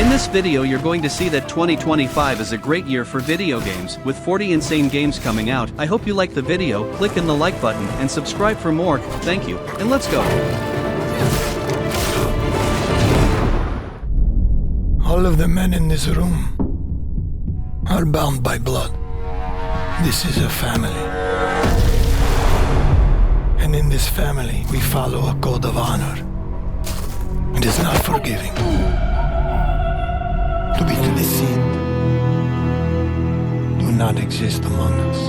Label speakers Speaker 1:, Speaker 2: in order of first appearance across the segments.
Speaker 1: In this video you're going to see that 2025 is a great year for video games, with 40 insane games coming out. I hope you like the video, click in the like button, and subscribe for more. Thank you, and let's go.
Speaker 2: All of the men in this room are bound by blood. This is a family. And in this family, we follow a code of honor. It is not forgiving. To be deceit do not exist among us.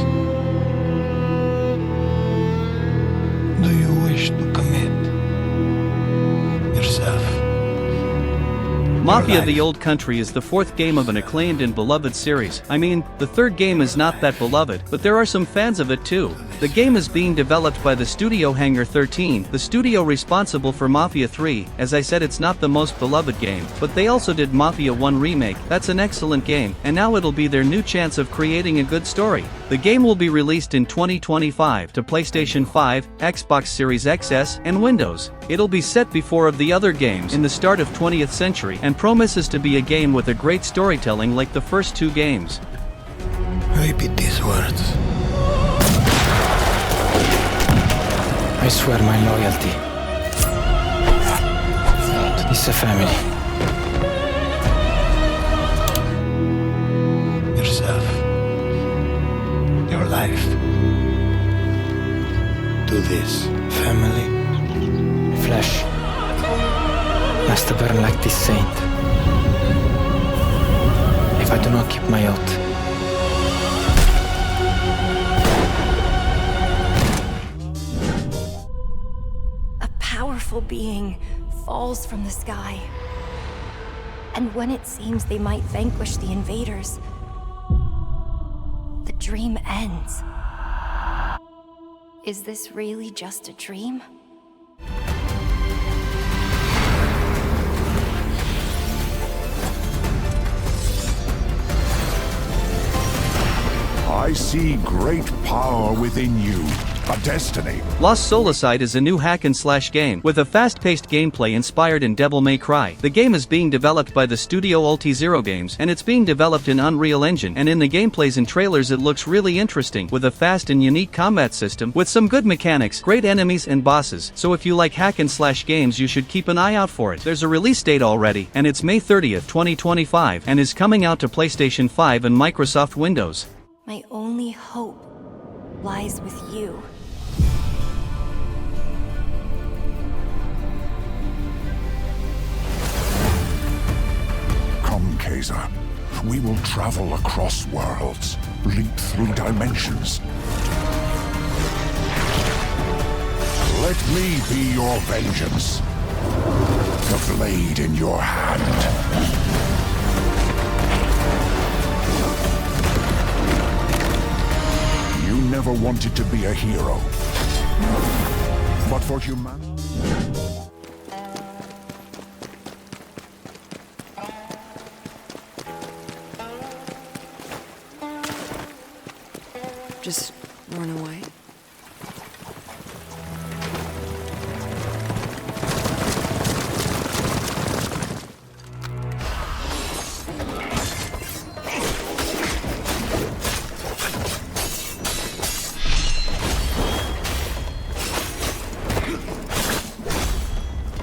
Speaker 2: Do you wish to commit yourself?
Speaker 1: Mafia: The Old Country is the fourth game of an acclaimed and beloved series. I mean, the third game is not that beloved, but there are some fans of it too. The game is being developed by the studio Hangar 13, the studio responsible for Mafia 3. As I said, it's not the most beloved game, but they also did Mafia 1 Remake. That's an excellent game, and now it'll be their new chance of creating a good story. The game will be released in 2025 to PlayStation 5, Xbox Series XS, and Windows. It'll be set before of the other games in the start of 20th century and promises to be a game with a great storytelling like the first two games.
Speaker 2: Repeat these words.
Speaker 3: I swear my loyalty to this family.
Speaker 2: Yourself. Your life. To this family.
Speaker 3: Flesh must burn like this saint. If I do not keep my oath.
Speaker 4: A powerful being falls from the sky. And when it seems they might vanquish the invaders, the dream ends. Is this really just a dream?
Speaker 5: I see great power within you, a destiny.
Speaker 1: Lost Soulside is a new hack-and-slash game with a fast-paced gameplay inspired in Devil May Cry. The game is being developed by the studio Ulti-Zero Games, and it's being developed in Unreal Engine. And in the gameplays and trailers it looks really interesting, with a fast and unique combat system, with some good mechanics, great enemies and bosses. So if you like hack-and-slash games you should keep an eye out for it. There's a release date already, and it's May 30th, 2025, and is coming out to PlayStation 5 and Microsoft Windows.
Speaker 4: My only hope lies with you.
Speaker 5: Come, Kaiser. We will travel across worlds, leap through dimensions. Let me be your vengeance. The blade in your hand. You never wanted to be a hero. But for humanity...
Speaker 6: Just run away.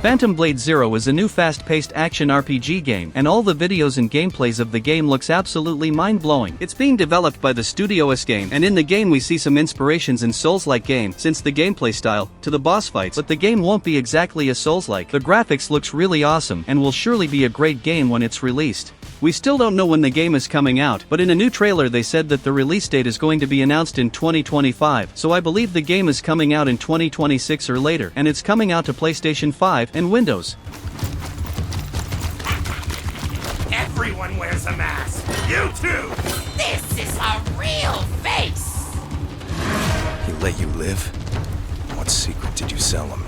Speaker 1: Phantom Blade Zero is a new fast-paced action RPG game, and all the videos and gameplays of the game looks absolutely mind-blowing. It's being developed by the studio S-Game, and in the game we see some inspirations in Souls-like game, since the gameplay style, to the boss fights, but the game won't be exactly a Souls-like. The graphics looks really awesome, and will surely be a great game when it's released. We still don't know when the game is coming out, but in a new trailer they said that the release date is going to be announced in 2025, so I believe the game is coming out in 2026 or later, and it's coming out to PlayStation 5 and Windows.
Speaker 7: Everyone wears a mask! You too! This is a real face!
Speaker 8: He let you live? What secret did you sell him?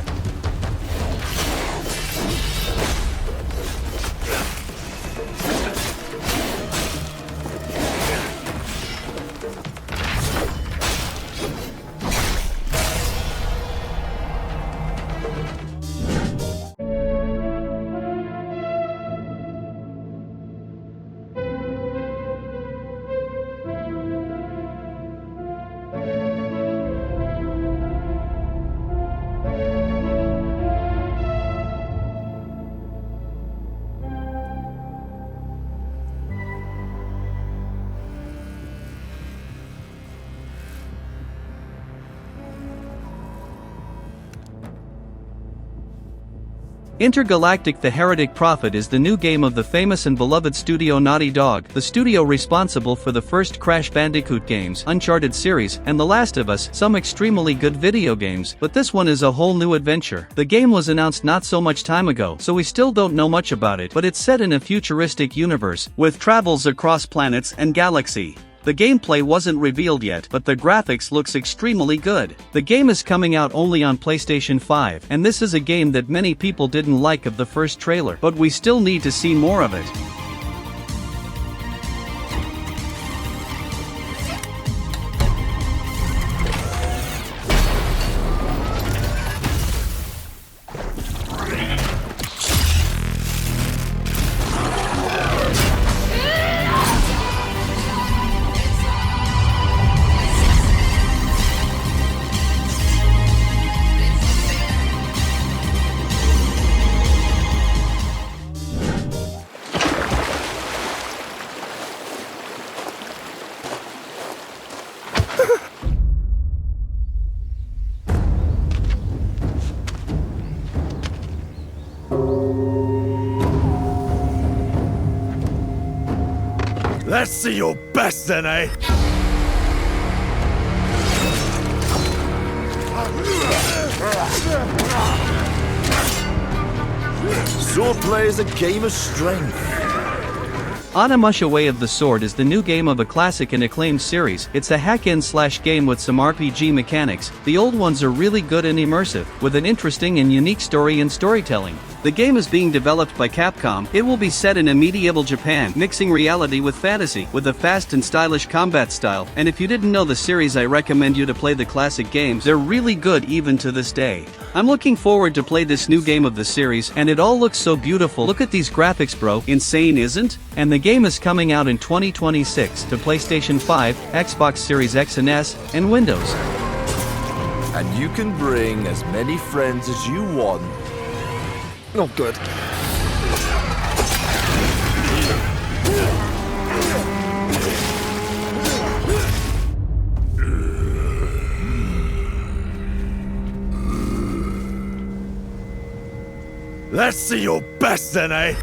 Speaker 1: Intergalactic: The Heretic Prophet is the new game of the famous and beloved studio Naughty Dog, the studio responsible for the first Crash Bandicoot games, Uncharted series, and The Last of Us, some extremely good video games, but this one is a whole new adventure. The game was announced not so much time ago, so we still don't know much about it, but it's set in a futuristic universe, with travels across planets and galaxy. The gameplay wasn't revealed yet, but the graphics looks extremely good. The game is coming out only on PlayStation 5, and this is a game that many people didn't like of the first trailer, but we still need to see more of it.
Speaker 9: Let's see your best then, eh? Swordplay is a game of strength.
Speaker 1: Onimusha: Way of the Sword is the new game of a classic and acclaimed series. It's a hack-and-slash game with some RPG mechanics. The old ones are really good and immersive, with an interesting and unique story and storytelling. The game is being developed by Capcom. It will be set in a medieval Japan, mixing reality with fantasy, with a fast and stylish combat style. And if you didn't know the series, I recommend you to play the classic games. They're really good even to this day. I'm looking forward to play this new game of the series, and it all looks so beautiful. Look at these graphics, bro. Insane, isn't? And the game is coming out in 2026 to PlayStation 5, Xbox Series X and S, and Windows.
Speaker 9: And you can bring as many friends as you want.
Speaker 3: Not good.
Speaker 9: Let's see your best then, eh?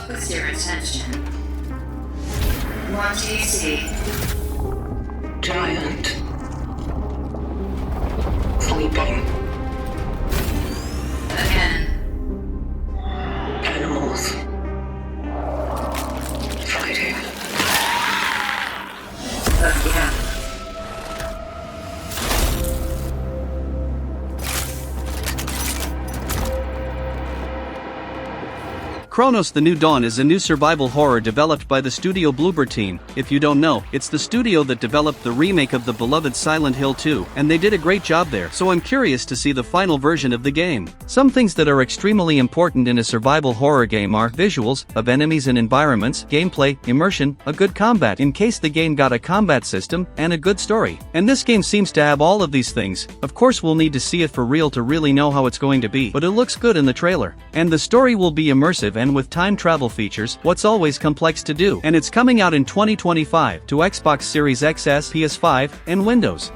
Speaker 10: What's your attention? What do you see? Giant. Sleeping. Again. Animals. Fighting. Again.
Speaker 1: Chronos: The New Dawn is a new survival horror developed by the studio Bloober Team. If you don't know, it's the studio that developed the remake of the beloved Silent Hill 2, and they did a great job there, so I'm curious to see the final version of the game. Some things that are extremely important in a survival horror game are visuals of enemies and environments, gameplay, immersion, a good combat in case the game got a combat system, and a good story. And this game seems to have all of these things. Of course, we'll need to see it for real to really know how it's going to be, but it looks good in the trailer. And the story will be immersive and with time travel features, what's always complex to do. And it's coming out in 2025 to Xbox Series XS, PS5, and Windows.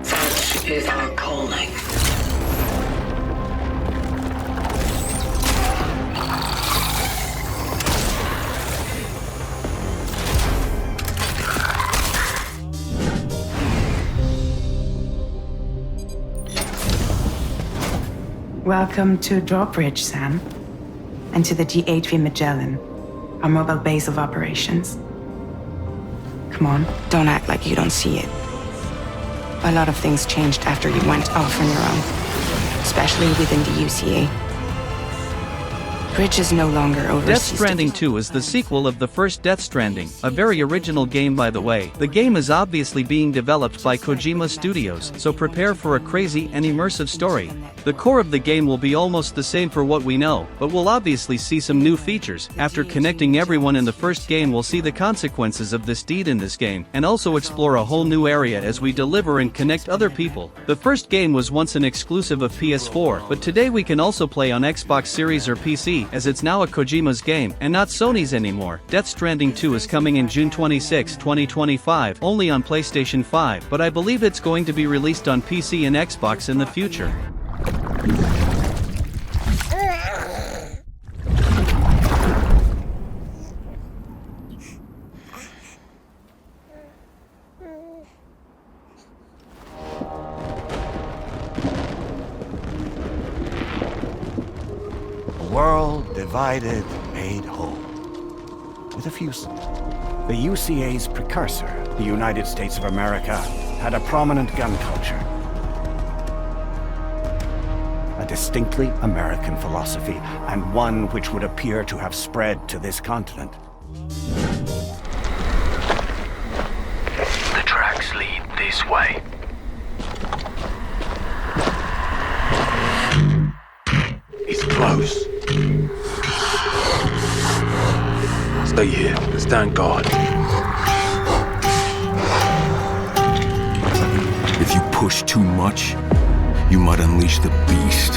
Speaker 10: Such is our calling.
Speaker 11: Welcome to Drawbridge, Sam, and to the DHV Magellan, our mobile base of operations. Come on.
Speaker 6: Don't act like you don't see it. A lot of things changed after you went off on your own, especially within the UCA. Bridge is no longer overseas.
Speaker 1: Death Stranding 2 is the sequel of the first Death Stranding, a very original game by the way. The game is obviously being developed by Kojima Studios, so prepare for a crazy and immersive story. The core of the game will be almost the same for what we know, but we'll obviously see some new features. After connecting everyone in the first game, we'll see the consequences of this deed in this game, and also explore a whole new area as we deliver and connect other people. The first game was once an exclusive of PS4, but today we can also play on Xbox Series or PC, as it's now a Kojima's game, and not Sony's anymore. Death Stranding 2 is coming in June 26, 2025, only on PlayStation 5, but I believe it's going to be released on PC and Xbox in the future.
Speaker 12: World divided, made whole. With a few... The UCA's precursor, the United States of America, had a prominent gun culture. A distinctly American philosophy, and one which would appear to have spread to this continent.
Speaker 13: The tracks lead this way. He's close. Stay here. Stand guard.
Speaker 8: If you push too much, you might unleash the beast.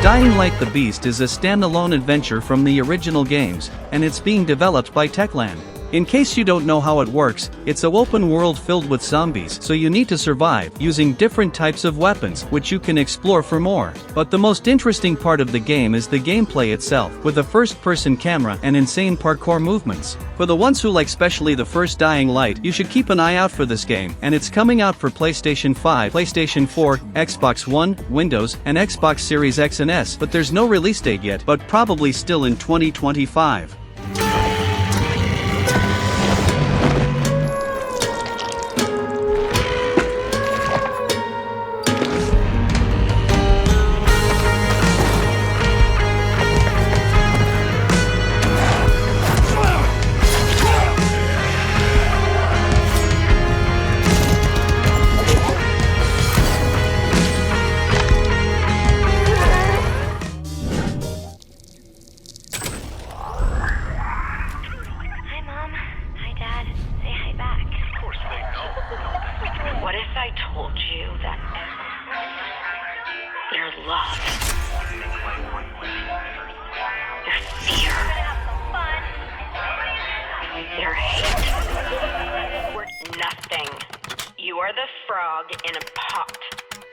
Speaker 1: Dying Light the Beast is a standalone adventure from the original games, and it's being developed by Techland. In case you don't know how it works, it's an open world filled with zombies, so you need to survive using different types of weapons, which you can explore for more. But the most interesting part of the game is the gameplay itself, with a first-person camera and insane parkour movements. For the ones who like especially the first Dying Light, you should keep an eye out for this game, and it's coming out for PlayStation 5, PlayStation 4, Xbox One, Windows, and Xbox Series X and S, but there's no release date yet, but probably still in 2025.
Speaker 14: What if I told you that your love, your fear, your hate were nothing? You are the frog in a pot,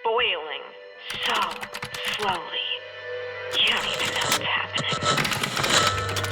Speaker 14: boiling so slowly. You don't even know what's happening.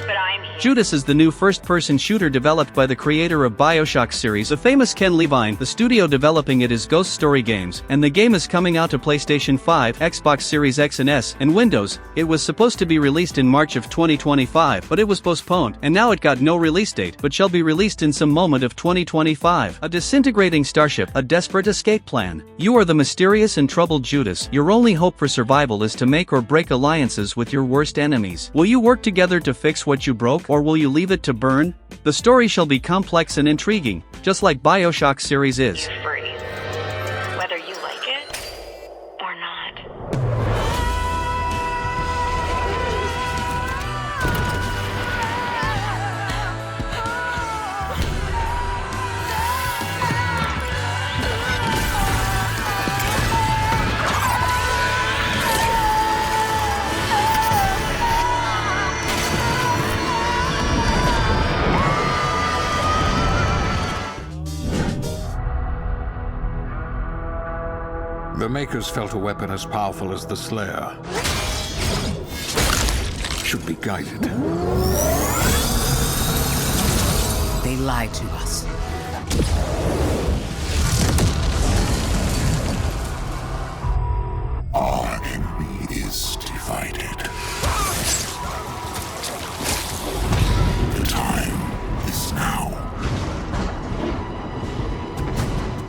Speaker 14: But I'm here.
Speaker 1: Judas is the new first-person shooter developed by the creator of BioShock series, the famous Ken Levine. The studio developing it is Ghost Story Games, and the game is coming out to PlayStation 5, Xbox Series X and S, and Windows. It was supposed to be released in March of 2025, but it was postponed, and now it got no release date, but shall be released in some moment of 2025. A disintegrating starship, a desperate escape plan. You are the mysterious and troubled Judas. Your only hope for survival is to make or break alliances with your worst enemies. Will you work together to fix what you broke, or will you leave it to burn? The story shall be complex and intriguing, just like BioShock series is.
Speaker 14: Free. Whether you like it or not.
Speaker 15: The Makers felt a weapon as powerful as the Slayer should be guided.
Speaker 16: They lied to us.
Speaker 5: Our enemy is divided. The time is now.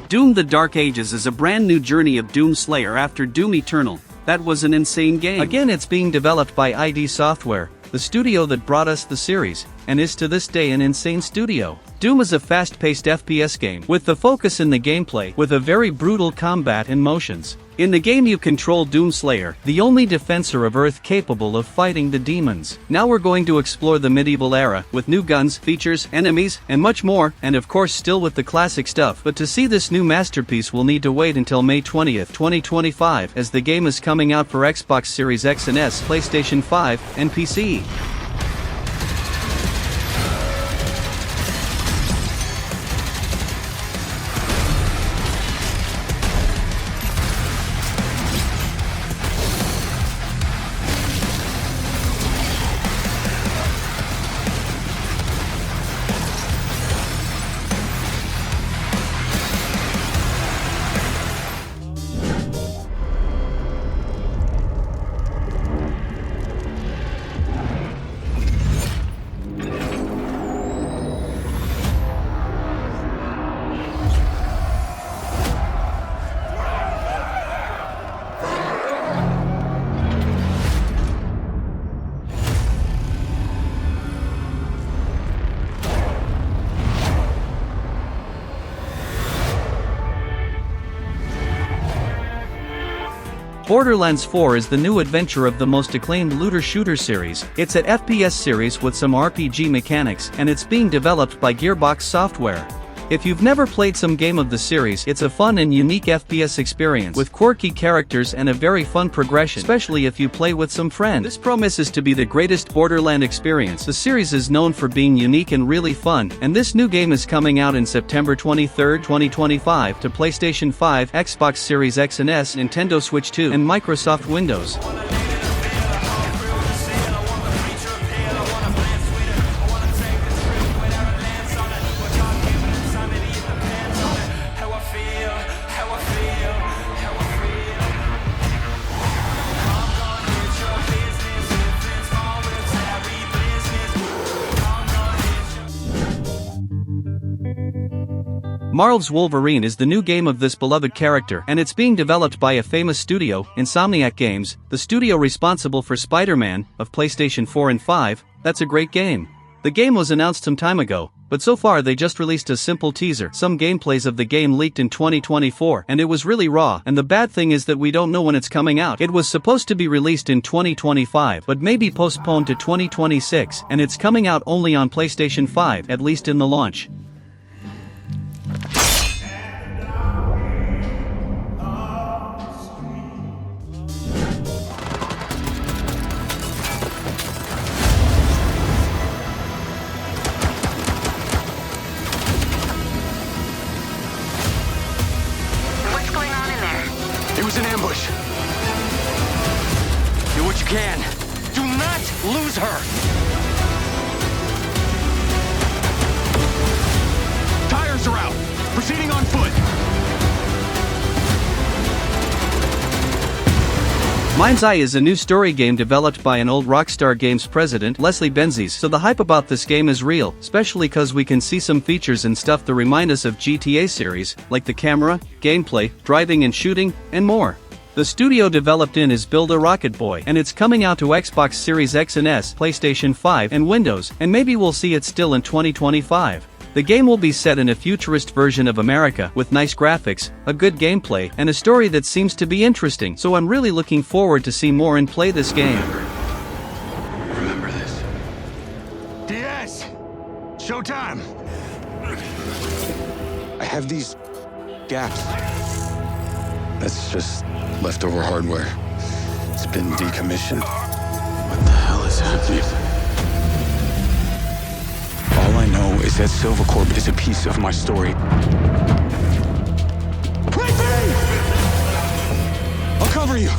Speaker 1: Doom: The Dark Ages is a brand new journey of Doom Slayer after Doom Eternal. That was an insane game. Again, it's being developed by ID Software, the studio that brought us the series, and is to this day an insane studio. Doom is a fast-paced FPS game, with the focus in the gameplay, with a very brutal combat and motions. In the game you control Doom Slayer, the only defensor of Earth capable of fighting the demons. Now we're going to explore the medieval era, with new guns, features, enemies, and much more, and of course still with the classic stuff. But to see this new masterpiece we'll need to wait until May 20th, 2025, as the game is coming out for Xbox Series X and S, PlayStation 5, and PC. Borderlands 4 is the new adventure of the most acclaimed looter-shooter series. It's an FPS series with some RPG mechanics, and it's being developed by Gearbox Software. If you've never played some game of the series, it's a fun and unique FPS experience with quirky characters and a very fun progression, especially if you play with some friends. This promises to be the greatest Borderland experience. The series is known for being unique and really fun, and this new game is coming out in September 23, 2025 to PlayStation 5, Xbox Series X and S, Nintendo Switch 2, and Microsoft Windows. Marvel's Wolverine is the new game of this beloved character, and it's being developed by a famous studio, Insomniac Games, the studio responsible for Spider-Man, of PlayStation 4 and 5. That's a great game. The game was announced some time ago, but so far they just released a simple teaser. Some gameplays of the game leaked in 2024, and it was really raw, and the bad thing is that we don't know when it's coming out. It was supposed to be released in 2025, but may be postponed to 2026, and it's coming out only on PlayStation 5, at least in the launch.
Speaker 17: An ambush. Do what you can. Do not lose her. Tires are out. Proceeding on foot.
Speaker 1: Mind's Eye is a new story game developed by an old Rockstar Games president, Leslie Benzies, so the hype about this game is real, especially cause we can see some features and stuff that remind us of GTA series, like the camera, gameplay, driving and shooting, and more. The studio developed in is Build a Rocket Boy, and it's coming out to Xbox Series X and S, PlayStation 5, and Windows, and maybe we'll see it still in 2025. The game will be set in a futurist version of America, with nice graphics, a good gameplay, and a story that seems to be interesting, so I'm really looking forward to see more and play this game.
Speaker 17: Remember this. Diaz! Showtime!
Speaker 8: I have these gaps. That's just leftover hardware. It's been decommissioned. What the hell is happening? All I know is that Silvercorp is a piece of my story.
Speaker 17: I'll cover you!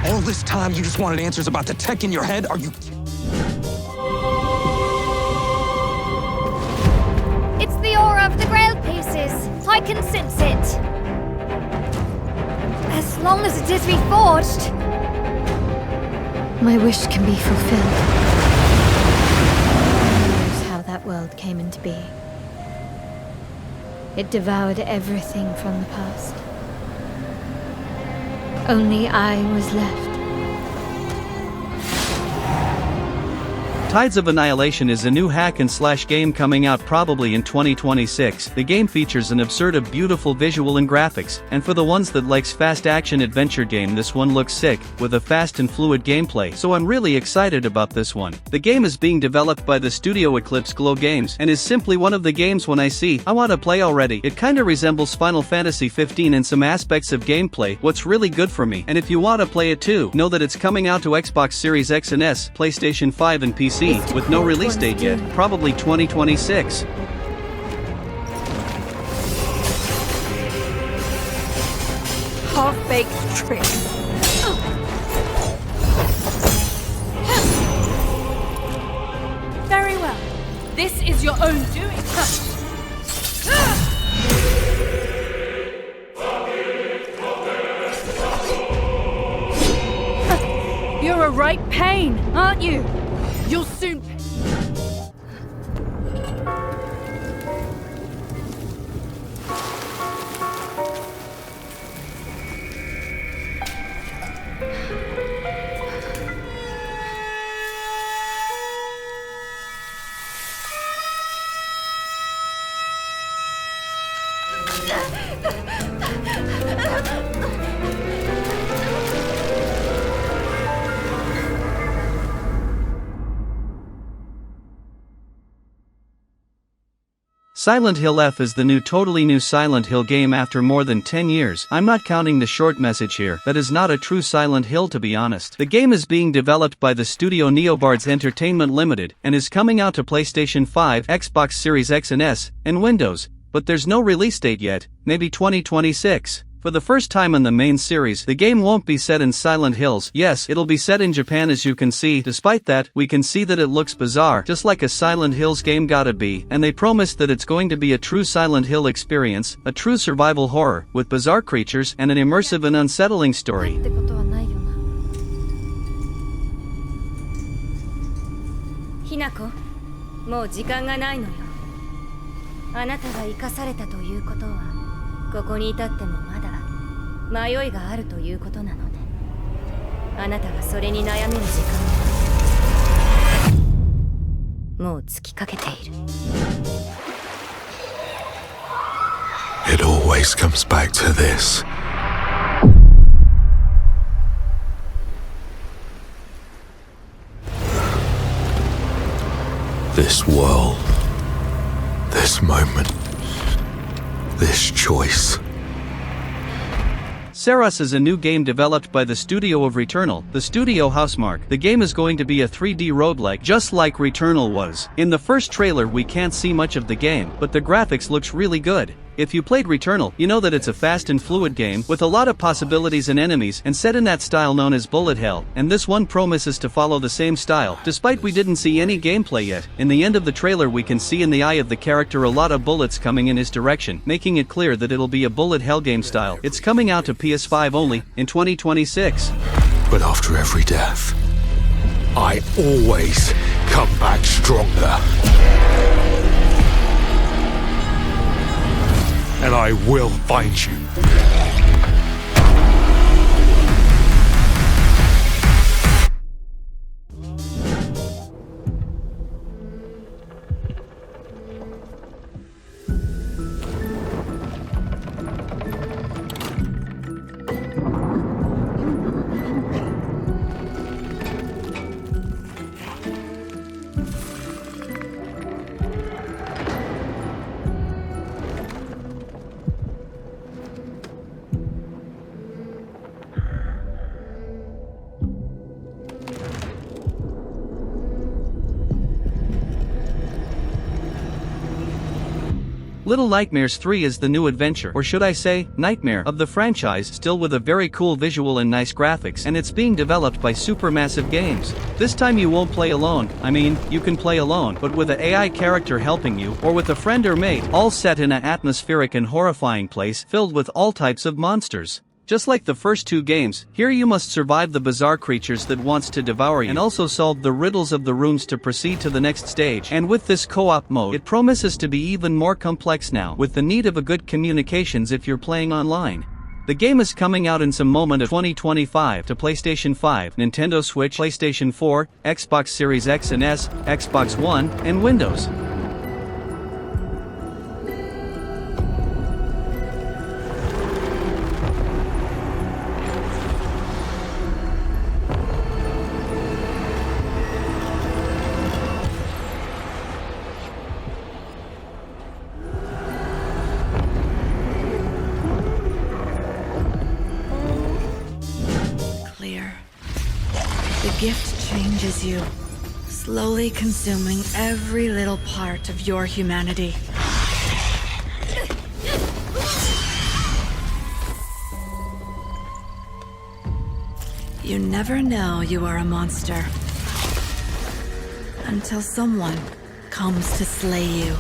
Speaker 17: All this time you just wanted answers about the tech in your head? Are you...
Speaker 18: It's the aura of the Grail pieces. I can sense it. As long as it is reforged, my wish can be fulfilled. Who knows how that world came into being? It devoured everything from the past. Only I was left.
Speaker 1: Tides of Annihilation is a new hack-and-slash game coming out probably in 2026. The game features an absurd of beautiful visual and graphics, and for the ones that likes fast action adventure game, this one looks sick, with a fast and fluid gameplay, so I'm really excited about this one. The game is being developed by the studio Eclipse Glow Games, and is simply one of the games when I see, I want to play already. It kinda resembles Final Fantasy 15 in some aspects of gameplay, what's really good for me. And if you want to play it too, know that it's coming out to Xbox Series X and S, PlayStation 5 and PC. With no release date yet, probably 2026.
Speaker 19: Half-baked trick. Very well. This is your own doing. You're a right pain, aren't you? You'll soon...
Speaker 1: Silent Hill F is the totally new Silent Hill game after more than 10 years. I'm not counting the short message here, that is not a true Silent Hill to be honest. The game is being developed by the studio Neobards Entertainment Limited, and is coming out to PlayStation 5, Xbox Series X and S, and Windows, but there's no release date yet, maybe 2026. For the first time in the main series, the game won't be set in Silent Hills. Yes, it'll be set in Japan as you can see. Despite that, we can see that it looks bizarre, just like a Silent Hills game gotta be, and they promised that it's going to be a true Silent Hill experience, a true survival horror, with bizarre creatures and an immersive and unsettling story.
Speaker 20: Hinako, もう時間がないのよ。あなたが生かされたということは、ここに至ってもまだ迷いがあるということなのね。あなたがそれに悩める時間ももう尽きかけている。
Speaker 21: It always comes back to this. This world. This moment. This choice.
Speaker 1: Ceras is a new game developed by the studio of Returnal, the studio Housemarque. The game is going to be a 3D roguelike, just like Returnal was. In the first trailer we can't see much of the game, but the graphics looks really good. If you played Returnal, you know that it's a fast and fluid game, with a lot of possibilities and enemies, and set in that style known as bullet hell, and this one promises to follow the same style, despite we didn't see any gameplay yet. In the end of the trailer we can see in the eye of the character a lot of bullets coming in his direction, making it clear that it'll be a bullet hell game style. It's coming out to PS5 only, in 2026.
Speaker 21: But after every death, I always come back stronger. And I will find you.
Speaker 1: Little Nightmares 3 is the new adventure, or should I say, nightmare, of the franchise, still with a very cool visual and nice graphics, and it's being developed by Supermassive Games. This time you won't play alone, I mean, you can play alone, but with an AI character helping you, or with a friend or mate, all set in an atmospheric and horrifying place filled with all types of monsters. Just like the first two games, here you must survive the bizarre creatures that wants to devour you and also solve the riddles of the rooms to proceed to the next stage. And with this co-op mode, it promises to be even more complex now, with the need of a good communications if you're playing online. The game is coming out in some moment of 2025 to PlayStation 5, Nintendo Switch, PlayStation 4, Xbox Series X and S, Xbox One, and Windows.
Speaker 2: The gift changes you, slowly consuming every little part of your humanity. You never know you are a monster until someone comes to slay you.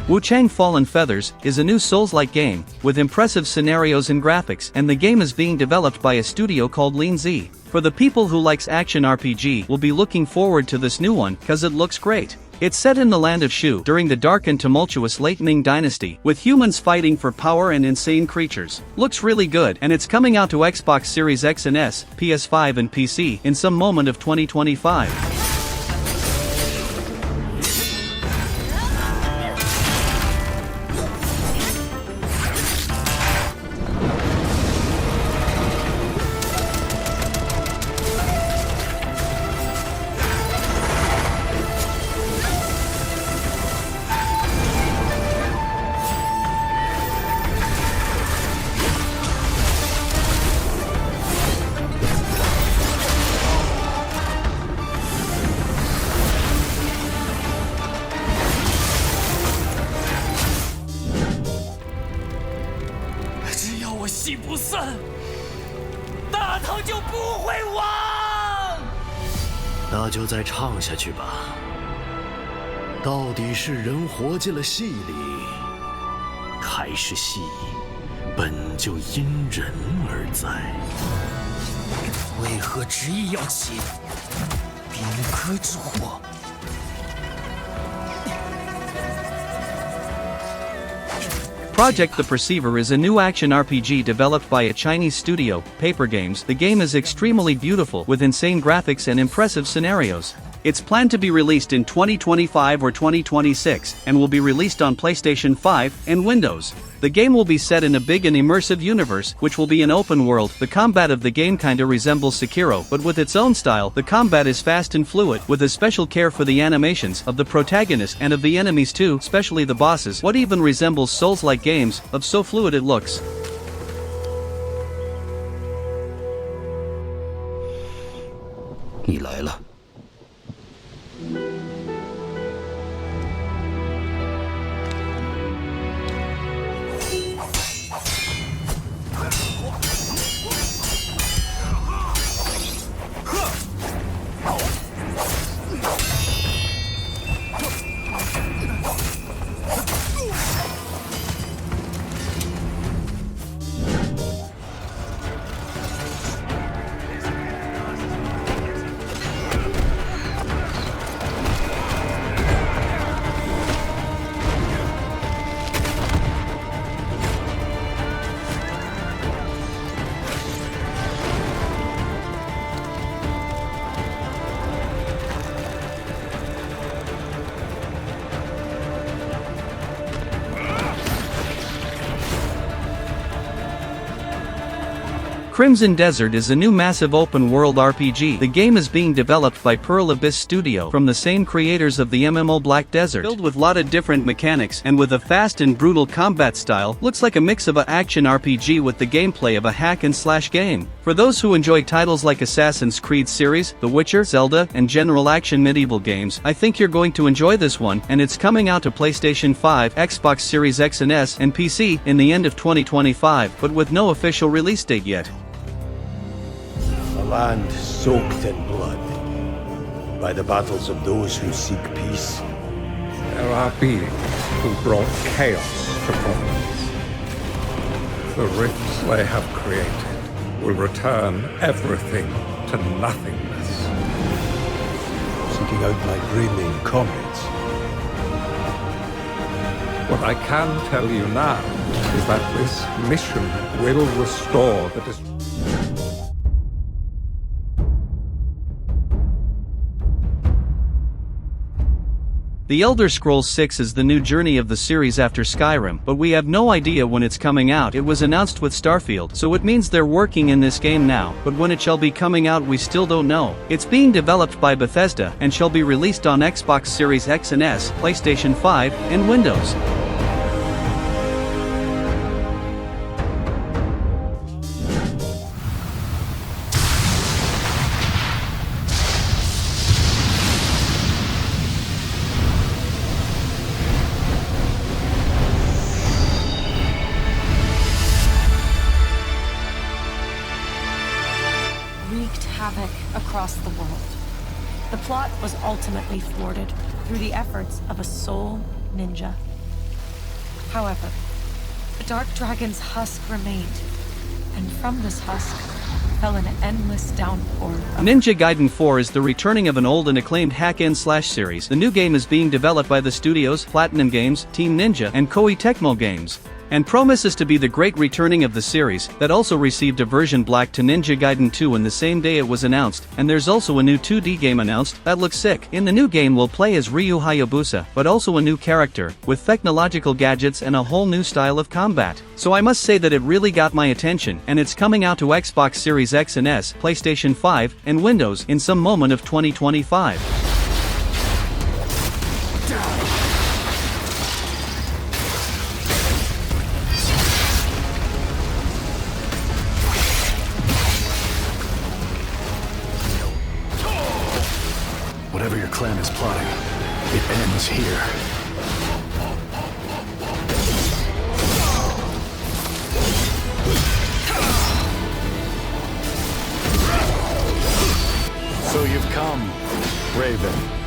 Speaker 1: Wuchang Fallen Feathers is a new Souls-like game, with impressive scenarios and graphics, and the game is being developed by a studio called Lean Z. For the people who likes action RPG will be looking forward to this new one, cause it looks great. It's set in the land of Shu during the dark and tumultuous late Ming dynasty, with humans fighting for power and insane creatures. Looks really good, and it's coming out to Xbox Series X and S, PS5 and PC in some moment of 2025.
Speaker 22: 那就再唱下去吧。到底是人活进了戏里，还是戏本就因人而在？
Speaker 17: 为何执意要起兵戈之火？
Speaker 1: Project The Perceiver is a new action RPG developed by a Chinese studio, Paper Games. The game is extremely beautiful with insane graphics and impressive scenarios. It's planned to be released in 2025 or 2026 and will be released on PlayStation 5 and Windows. The game will be set in a big and immersive universe, which will be an open world. The combat of the game kinda resembles Sekiro, but with its own style. The combat is fast and fluid, with a special care for the animations of the protagonist and of the enemies too, especially the bosses. What even resembles Souls-like games, of so fluid it looks.
Speaker 22: 你来了。
Speaker 1: Crimson Desert is a new massive open-world RPG. The game is being developed by Pearl Abyss Studio from the same creators of the MMO Black Desert. Filled with lot of different mechanics and with a fast and brutal combat style, looks like a mix of an action RPG with the gameplay of a hack-and-slash game. For those who enjoy titles like Assassin's Creed series, The Witcher, Zelda, and general action medieval games, I think you're going to enjoy this one, and it's coming out to PlayStation 5, Xbox Series X and S, and PC in the end of 2025, but with no official release date yet.
Speaker 23: A land soaked in blood,
Speaker 21: by the battles of those who seek peace.
Speaker 4: There are beings who brought chaos to mortals. The rifts they have created will return everything to nothingness.
Speaker 21: Seeking out my Greymane comrades.
Speaker 4: What I can tell you now is that this mission will restore the
Speaker 1: The Elder Scrolls 6 is the new journey of the series after Skyrim, but we have no idea when it's coming out. It was announced with Starfield, so it means they're working in this game now, but when it shall be coming out we still don't know. It's being developed by Bethesda, and shall be released on Xbox Series X and S, PlayStation 5, and Windows.
Speaker 7: Havoc across the world. The plot was ultimately thwarted through the efforts of a sole ninja. However, the Dark Dragon's husk remained, and from this husk fell an endless downpour of
Speaker 1: Ninja Gaiden 4 is the returning of an old and acclaimed hack-and-slash series. The new game is being developed by the studios Platinum Games, Team Ninja, and Koei Tecmo Games, and promises to be the great returning of the series, that also received a version black to Ninja Gaiden 2 in the same day it was announced, and there's also a new 2D game announced, that looks sick. In the new game we'll play as Ryu Hayabusa, but also a new character, with technological gadgets and a whole new style of combat. So I must say that it really got my attention, and it's coming out to Xbox Series X and S, PlayStation 5, and Windows in some moment of 2025.
Speaker 22: Whatever your clan is plotting, it ends here. So you've come, Raven.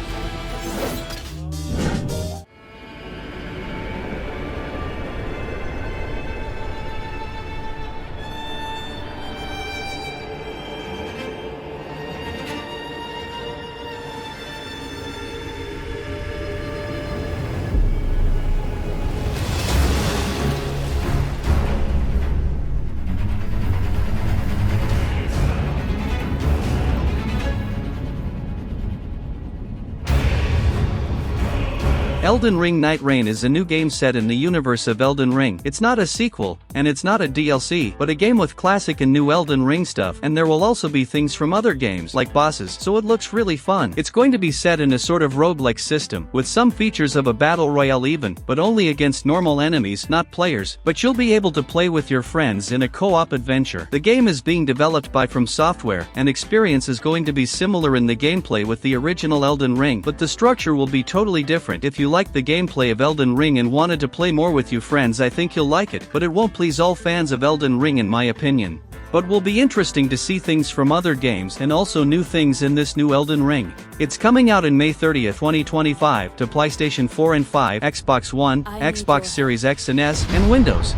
Speaker 1: Elden Ring Night Rain is a new game set in the universe of Elden Ring. It's not a sequel, and it's not a DLC, but a game with classic and new Elden Ring stuff, and there will also be things from other games, like bosses, so it looks really fun. It's going to be set in a sort of roguelike system, with some features of a battle royale even, but only against normal enemies, not players, but you'll be able to play with your friends in a co-op adventure. The game is being developed by From Software, and experience is going to be similar in the gameplay with the original Elden Ring, but the structure will be totally different. If you like the gameplay of Elden Ring and wanted to play more with you friends, I think you'll like it, but it won't please all fans of Elden Ring in my opinion. But will be interesting to see things from other games and also new things in this new Elden Ring. It's coming out in May 30th, 2025 to PlayStation 4 and 5, Xbox One, Xbox Series X and S, and Windows.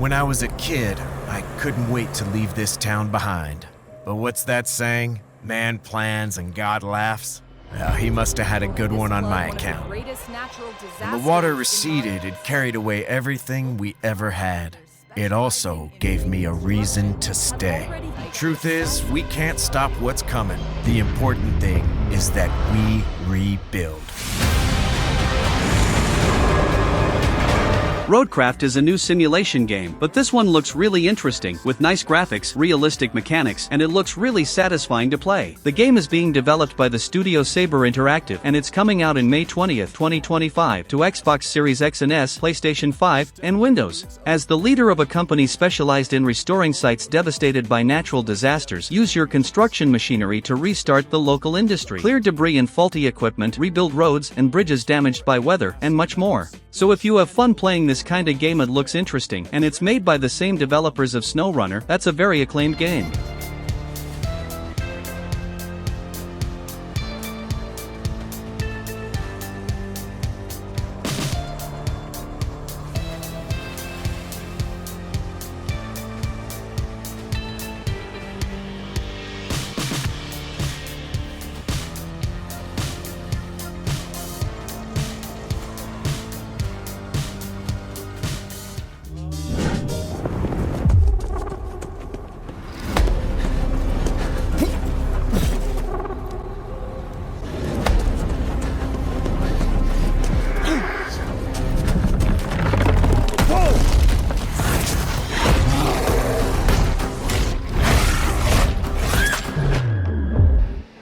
Speaker 23: When I was a kid, I couldn't wait to leave this town behind. But what's that saying? Man plans and God laughs? Well, he must have had a good one on my account. When the water receded, it carried away everything we ever had. It also gave me a reason to stay. Truth is, we can't stop what's coming. The important thing is that we rebuild.
Speaker 1: Roadcraft is a new simulation game, but this one looks really interesting, with nice graphics, realistic mechanics, and it looks really satisfying to play. The game is being developed by the studio Saber Interactive, and it's coming out in May 20th, 2025 to Xbox Series X and S, PlayStation 5, and Windows. As the leader of a company specialized in restoring sites devastated by natural disasters, use your construction machinery to restart the local industry, clear debris and faulty equipment, rebuild roads and bridges damaged by weather, and much more. So if you have fun playing this kind of game, it looks interesting, and it's made by the same developers of SnowRunner. That's a very acclaimed game.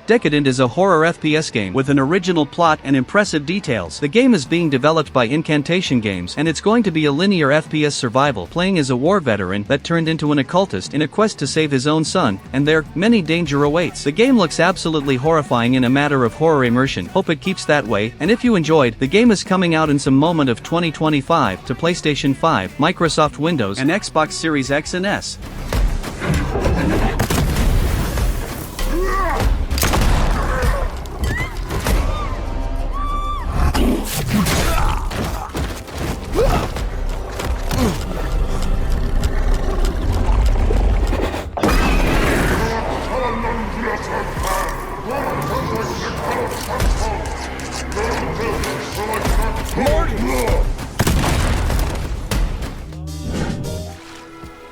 Speaker 1: Decadent is a horror FPS game with an original plot and impressive details. The game is being developed by Incantation Games, and it's going to be a linear FPS survival, playing as a war veteran that turned into an occultist in a quest to save his own son, and there, many danger awaits. The game looks absolutely horrifying in a matter of horror immersion. Hope it keeps that way, and if you enjoyed, the game is coming out in some moment of 2025 to PlayStation 5, Microsoft Windows, and Xbox Series X and S.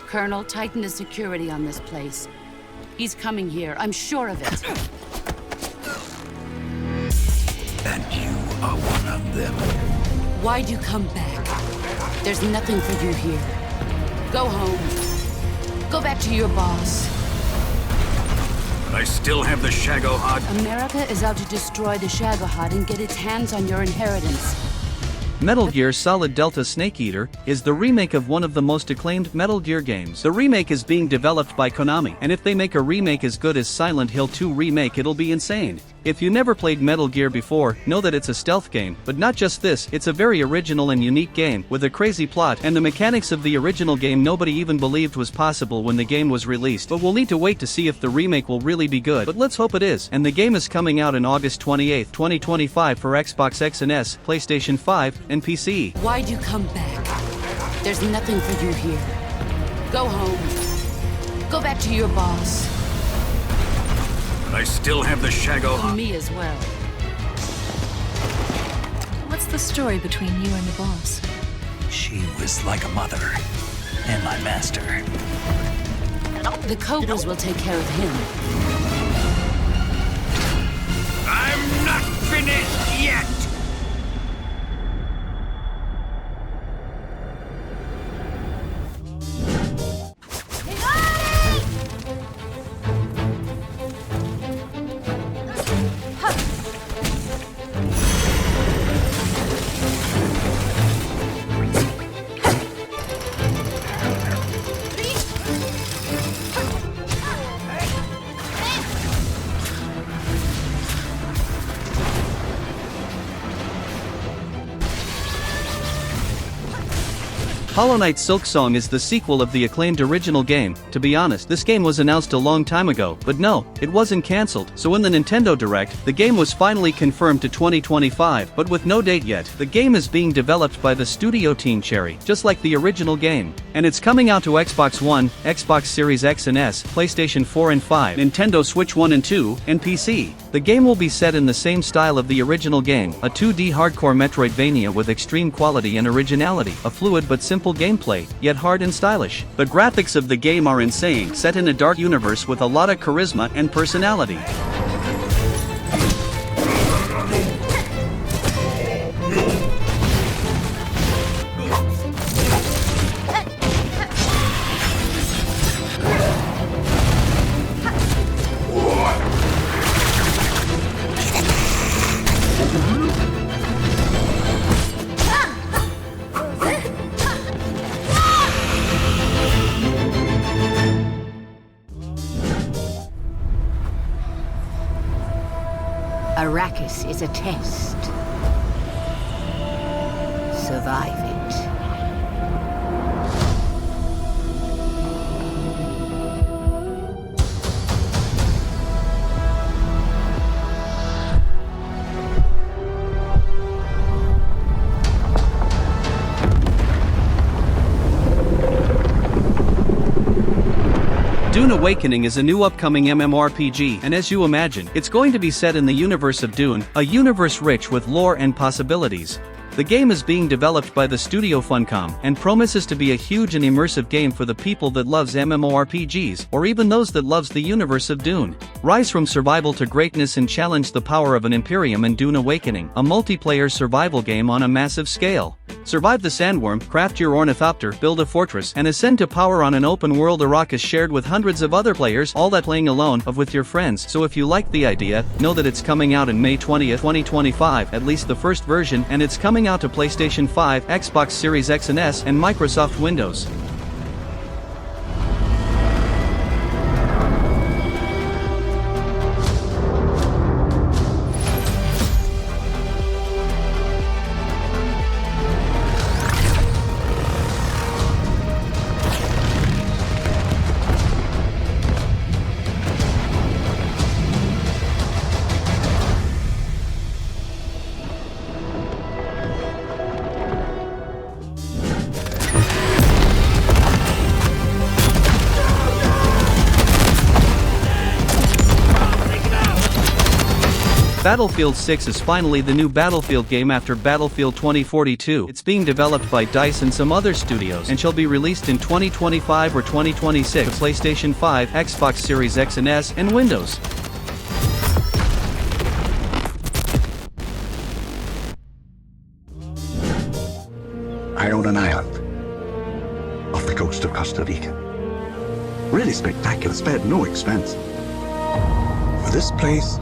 Speaker 3: Colonel, tighten the security on this place. He's coming here, I'm sure of it.
Speaker 9: And you are one of them.
Speaker 3: Why'd you come back? There's nothing for you here. Go home. Go back to your boss.
Speaker 9: But I still have the Shagohod.
Speaker 3: America is out to destroy the Shagohod and get its hands on your inheritance.
Speaker 1: Metal Gear Solid Delta Snake Eater is the remake of one of the most acclaimed Metal Gear games. The remake is being developed by Konami, and if they make a remake as good as Silent Hill 2 remake, it'll be insane. If you never played Metal Gear before, know that it's a stealth game, but not just this, it's a very original and unique game, with a crazy plot, and the mechanics of the original game nobody even believed was possible when the game was released. But we'll need to wait to see if the remake will really be good, but let's hope it is. And the game is coming out on August 28, 2025 for Xbox X and S, PlayStation 5, and PC.
Speaker 3: Why'd you come back? There's nothing for you here. Go home. Go back to your boss.
Speaker 9: But I still have the Shagohod.
Speaker 3: Me as well.
Speaker 2: What's the story between you and the boss?
Speaker 9: She was like a mother, and my master.
Speaker 3: The Cobras will take care of him.
Speaker 9: I'm not finished yet!
Speaker 1: Hollow Knight Silksong is the sequel of the acclaimed original game. To be honest, this game was announced a long time ago, but no, it wasn't cancelled. So in the Nintendo Direct, the game was finally confirmed to 2025, but with no date yet. The game is being developed by the studio Team Cherry, just like the original game. And it's coming out to Xbox One, Xbox Series X and S, PlayStation 4 and 5, Nintendo Switch 1 and 2, and PC. The game will be set in the same style of the original game, a 2D hardcore Metroidvania with extreme quality and originality, a fluid but simple gameplay, yet hard and stylish. The graphics of the game are insane, set in a dark universe with a lot of charisma and personality.
Speaker 16: Arrakis is a test. Survive it.
Speaker 1: Dune Awakening is a new upcoming MMORPG, and as you imagine, it's going to be set in the universe of Dune, a universe rich with lore and possibilities. The game is being developed by the studio Funcom, and promises to be a huge and immersive game for the people that loves MMORPGs, or even those that loves the universe of Dune. Rise from survival to greatness and challenge the power of an Imperium in Dune Awakening, a multiplayer survival game on a massive scale. Survive the sandworm, craft your ornithopter, build a fortress, and ascend to power on an open-world Arrakis shared with hundreds of other players, all that playing alone or with your friends. So if you like the idea, know that it's coming out in May 20th, 2025, at least the first version, and it's coming out to PlayStation 5, Xbox Series X and S, and Microsoft Windows. Battlefield 6 is finally the new Battlefield game after Battlefield 2042. It's being developed by DICE and some other studios and shall be released in 2025 or 2026 to PlayStation 5, Xbox Series X and S, and Windows.
Speaker 6: I own an island off the coast of Costa Rica. Really spectacular, spared no expense. For this place,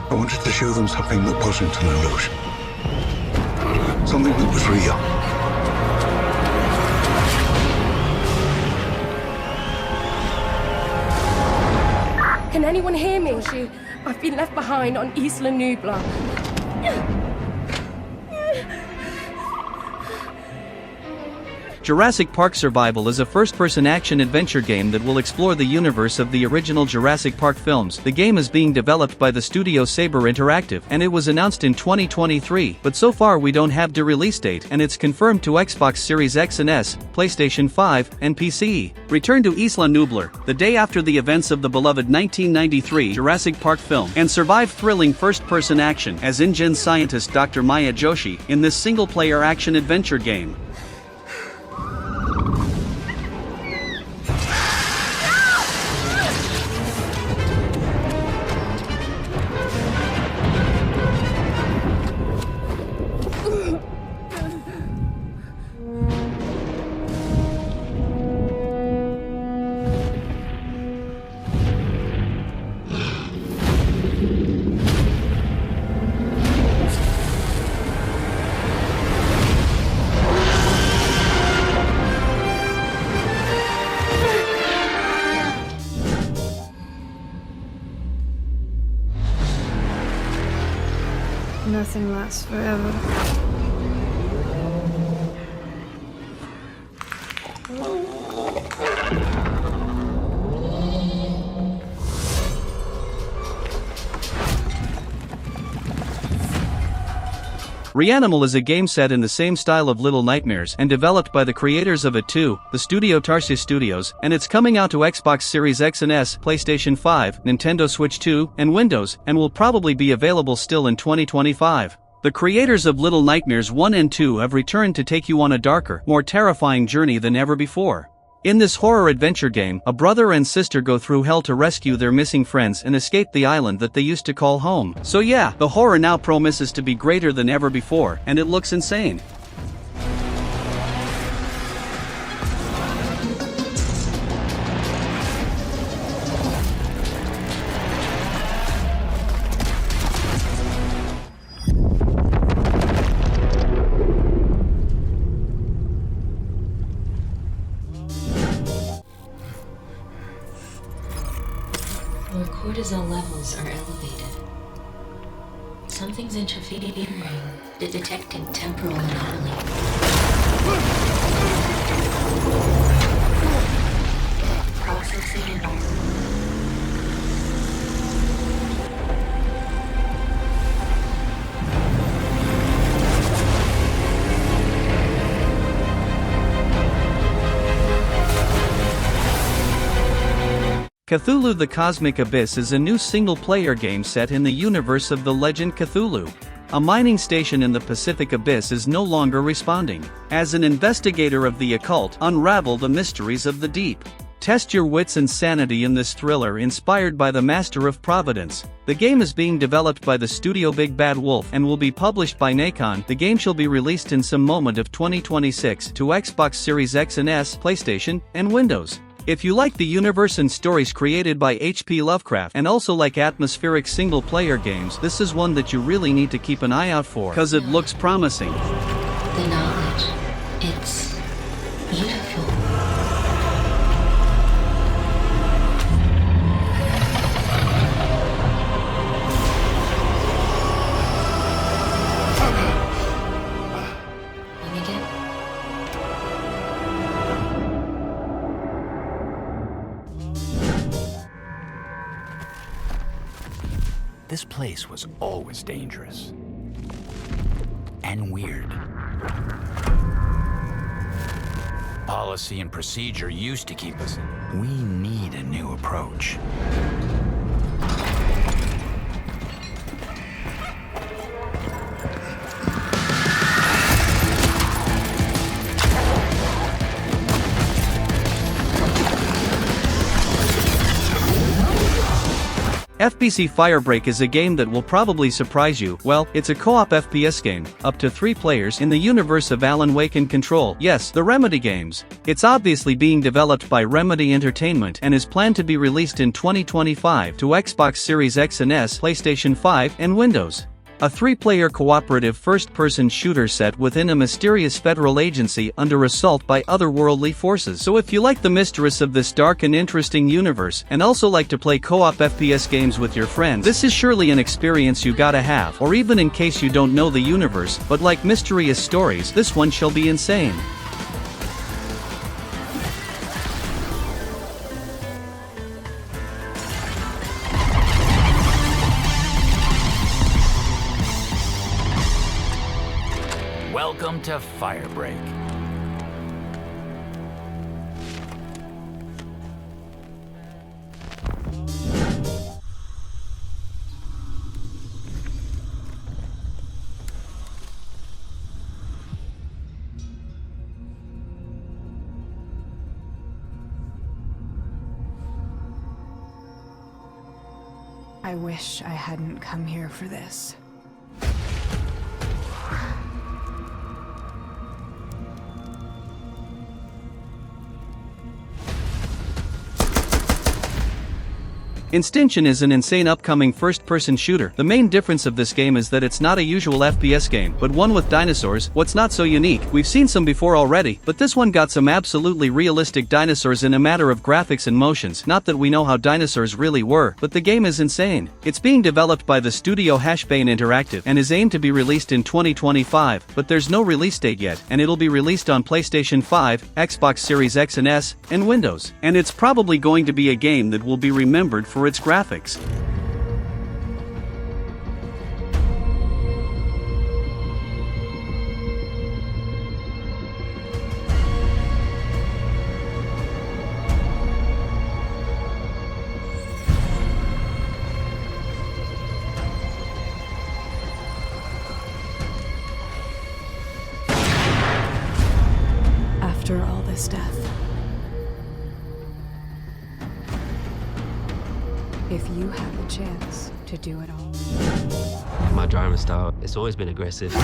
Speaker 6: I wanted to show them something that wasn't an illusion. Something that was real.
Speaker 7: Can anyone hear me? I've been left behind on Isla Nublar.
Speaker 1: Jurassic Park Survival is a first-person action-adventure game that will explore the universe of the original Jurassic Park films. The game is being developed by the studio Saber Interactive, and it was announced in 2023, but so far we don't have the release date, and it's confirmed to Xbox Series X and S, PlayStation 5, and PC. Return to Isla Nublar, the day after the events of the beloved 1993 Jurassic Park film, and survive thrilling first-person action as InGen scientist Dr. Maya Joshi in this single-player action-adventure game.
Speaker 18: Nothing lasts forever.
Speaker 1: Reanimal is a game set in the same style of Little Nightmares and developed by the creators of it too, the studio Tarsier Studios, and it's coming out to Xbox Series X and S, PlayStation 5, Nintendo Switch 2, and Windows, and will probably be available still in 2025. The creators of Little Nightmares 1 and 2 have returned to take you on a darker, more terrifying journey than ever before. In this horror-adventure game, a brother and sister go through hell to rescue their missing friends and escape the island that they used to call home. So yeah, the horror now promises to be greater than ever before, and it looks insane.
Speaker 10: Your cortisol levels are elevated. Something's interfering, detecting temporal anomaly. Processing.
Speaker 1: Cthulhu: The Cosmic Abyss is a new single-player game set in the universe of the legend Cthulhu. A mining station in the Pacific Abyss is no longer responding. As an investigator of the occult, unravel the mysteries of the deep. Test your wits and sanity in this thriller inspired by the Master of Providence. The game is being developed by the studio Big Bad Wolf and will be published by Nacon. The game shall be released in some moment of 2026 to Xbox Series X and S, PlayStation, and Windows. If you like the universe and stories created by H.P. Lovecraft and also like atmospheric single-player games, this is one that you really need to keep an eye out for, cause it looks promising.
Speaker 10: The knowledge, it's beautiful.
Speaker 9: This place was always dangerous. And weird. Policy and procedure used to keep us. We need a new approach.
Speaker 1: FBC Firebreak is a game that will probably surprise you. Well, it's a co-op FPS game, up to 3 players in the universe of Alan Wake and Control. Yes, the Remedy games. It's obviously being developed by Remedy Entertainment and is planned to be released in 2025 to Xbox Series X and S, PlayStation 5, and Windows. A 3-player cooperative first-person shooter set within a mysterious federal agency under assault by otherworldly forces. So if you like the mysteries of this dark and interesting universe, and also like to play co-op FPS games with your friends, this is surely an experience you gotta have. Or even in case you don't know the universe, but like mysterious stories, this one shall be insane.
Speaker 9: Welcome to Firebreak.
Speaker 11: I wish I hadn't come here for this.
Speaker 1: Instinction is an insane upcoming first-person shooter. The main difference of this game is that it's not a usual FPS game, but one with dinosaurs. What's not so unique? We've seen some before already, but this one got some absolutely realistic dinosaurs in a matter of graphics and motions. Not that we know how dinosaurs really were, but the game is insane. It's being developed by the studio Hashbane Interactive and is aimed to be released in 2025, but there's no release date yet, and it'll be released on PlayStation 5, Xbox Series X and S, and Windows. And it's probably going to be a game that will be remembered for its graphics.
Speaker 11: After all this death, if you have the chance to do it all.
Speaker 12: My driving style, it's always been aggressive.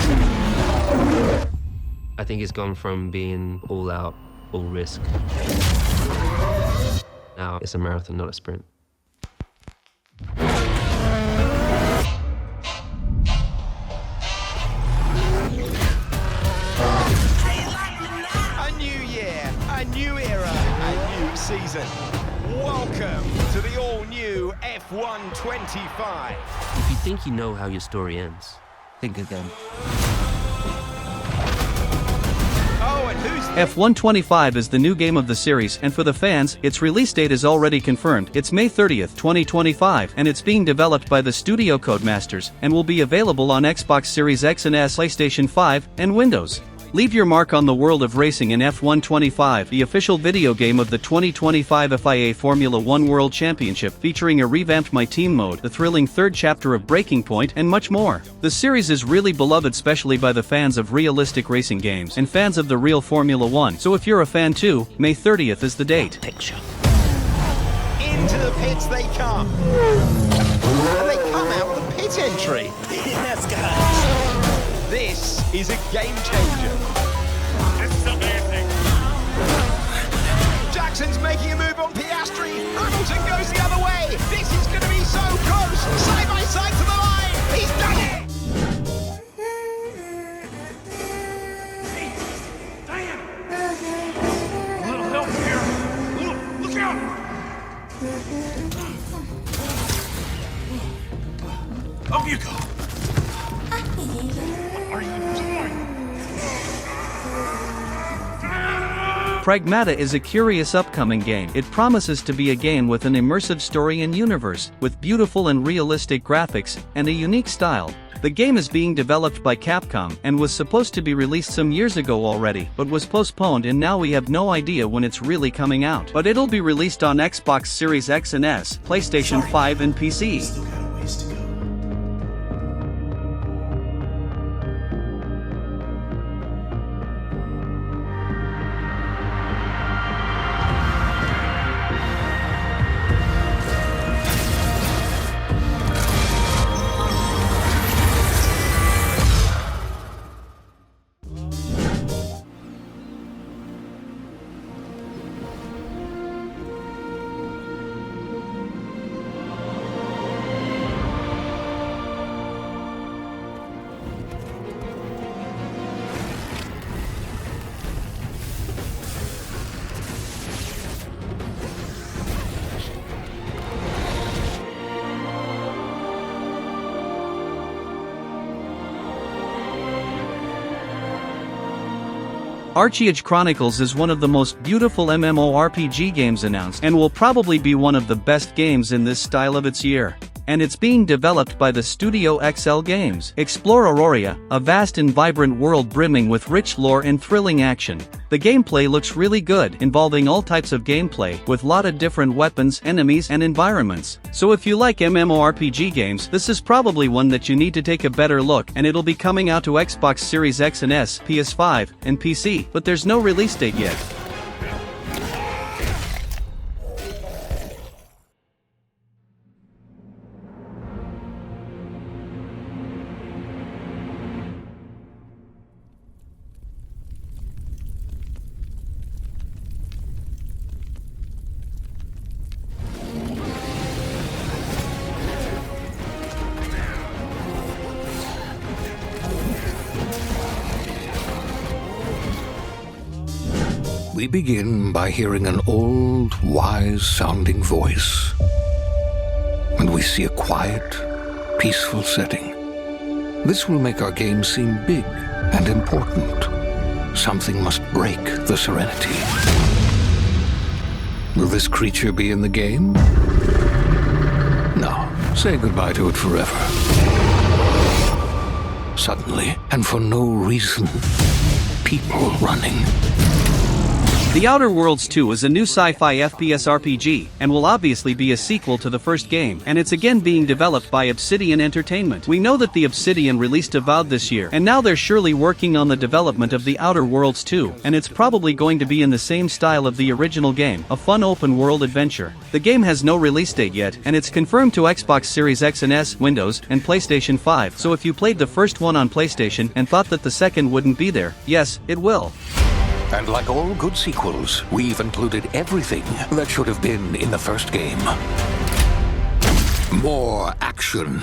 Speaker 12: I think it's gone from being all out, all risk. Now it's a marathon, not a sprint.
Speaker 24: A new year, a new era, a new season.
Speaker 13: Welcome to the all-new F125.
Speaker 12: If you think you know how your story ends, think again.
Speaker 13: Oh, and who's
Speaker 1: F125 is the new game of the series, and for the fans, its release date is already confirmed. It's May 30th, 2025, and it's being developed by the studio Codemasters, and will be available on Xbox Series X and S, PlayStation 5, and Windows. Leave your mark on the world of racing in F125, the official video game of the 2025 FIA Formula 1 World Championship, featuring a revamped My Team mode, the thrilling third chapter of Breaking Point, and much more. The series is really beloved, especially by the fans of realistic racing games and fans of the real Formula 1. So if you're a fan too, May 30th is the date.
Speaker 13: Into the pits they come. And they come out the pit entry. Yes, guys. This is a game changer. This is amazing. Jackson's making a move on Piastri. Hamilton goes the other way. This is going to be so close. Side by side to the line. He's done it.
Speaker 14: Damn. A little help here. Look out. Up you go.
Speaker 1: Pragmata is a curious upcoming game. It promises to be a game with an immersive story and universe, with beautiful and realistic graphics, and a unique style. The game is being developed by Capcom, and was supposed to be released some years ago already, but was postponed, and now we have no idea when it's really coming out. But it'll be released on Xbox Series X and S, PlayStation 5 and PC. Archeage Chronicles is one of the most beautiful MMORPG games announced, and will probably be one of the best games in this style of its year. And it's being developed by the studio XL Games. Explore Auroria, a vast and vibrant world brimming with rich lore and thrilling action. The gameplay looks really good, involving all types of gameplay, with lot of different weapons, enemies, and environments. So if you like MMORPG games, this is probably one that you need to take a better look, and it'll be coming out to Xbox Series X and S, PS5, and PC, but there's no release date yet.
Speaker 21: We begin by hearing an old, wise-sounding voice. And we see a quiet, peaceful setting. This will make our game seem big and important. Something must break the serenity. Will this creature be in the game? No. Say goodbye to it forever. Suddenly, and for no reason, people running.
Speaker 1: The Outer Worlds 2 is a new sci-fi FPS RPG, and will obviously be a sequel to the first game, and it's again being developed by Obsidian Entertainment. We know that the Obsidian released Avowed this year, and now they're surely working on the development of The Outer Worlds 2, and it's probably going to be in the same style of the original game, a fun open-world adventure. The game has no release date yet, and it's confirmed to Xbox Series X and S, Windows, and PlayStation 5, so if you played the first one on PlayStation and thought that the second wouldn't be there, yes, it will.
Speaker 21: And like all good sequels, we've included everything that should have been in the first game. More action.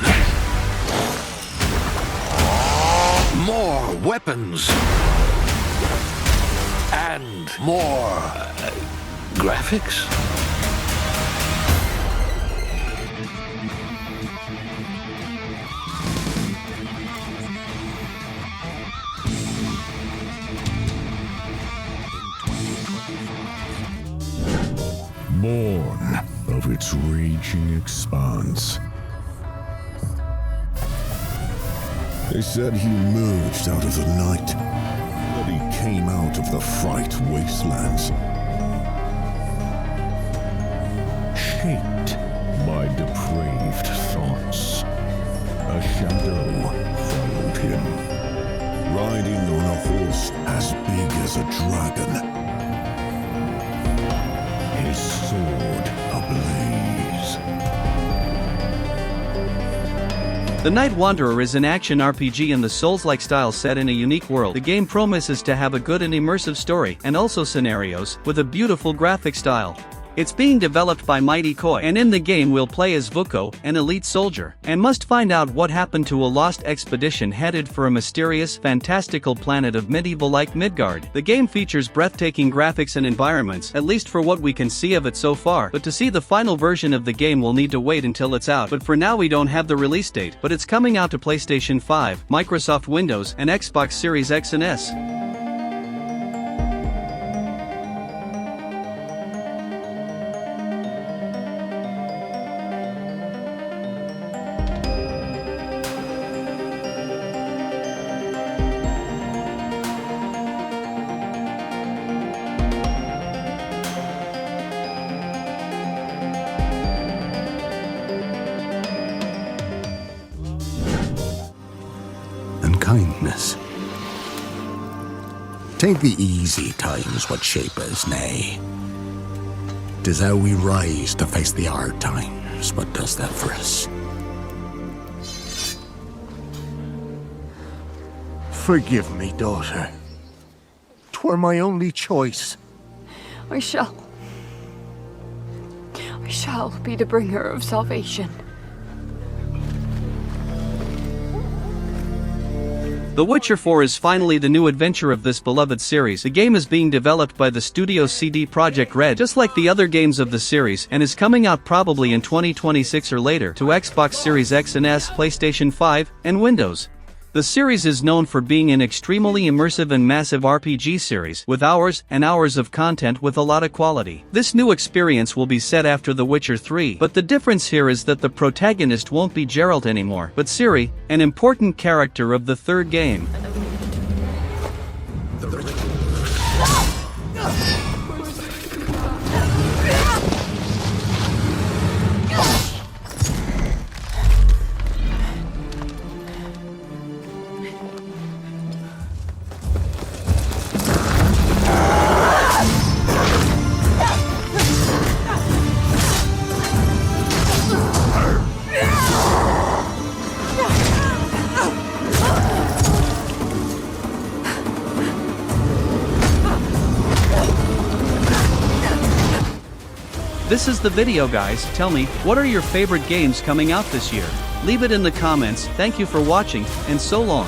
Speaker 21: More weapons. And more graphics.
Speaker 5: its raging expanse. They said he emerged out of the night, that he came out of the fright wastelands, shaped by depraved thoughts. A shadow followed him, riding on a horse as big as a dragon, his sword ablaze.
Speaker 1: The Night Wanderer is an action RPG in the Souls-like style set in a unique world. The game promises to have a good and immersive story, and also scenarios, with a beautiful graphic style. It's being developed by Mighty Koi, and in the game we'll play as Vuko, an elite soldier, and must find out what happened to a lost expedition headed for a mysterious, fantastical planet of medieval-like Midgard. The game features breathtaking graphics and environments, at least for what we can see of it so far, but to see the final version of the game we'll need to wait until it's out. But for now we don't have the release date, but it's coming out to PlayStation 5, Microsoft Windows, and Xbox Series X and S.
Speaker 6: Kindness. Take the easy times what shape us, nay. 'Tis how we rise to face the hard times what does that for us.
Speaker 8: Forgive me, daughter. 'Twere my only choice.
Speaker 19: I shall be the bringer of salvation.
Speaker 1: The Witcher 4 is finally the new adventure of this beloved series. The game is being developed by the studio CD Projekt Red, just like the other games of the series, and is coming out probably in 2026 or later to Xbox Series X and S, PlayStation 5, and Windows. The series is known for being an extremely immersive and massive RPG series, with hours and hours of content with a lot of quality. This new experience will be set after The Witcher 3, but the difference here is that the protagonist won't be Geralt anymore, but Ciri, an important character of the third game. This is the video, guys. Tell me, what are your favorite games coming out this year? Leave it in the comments. Thank you for watching, and so long.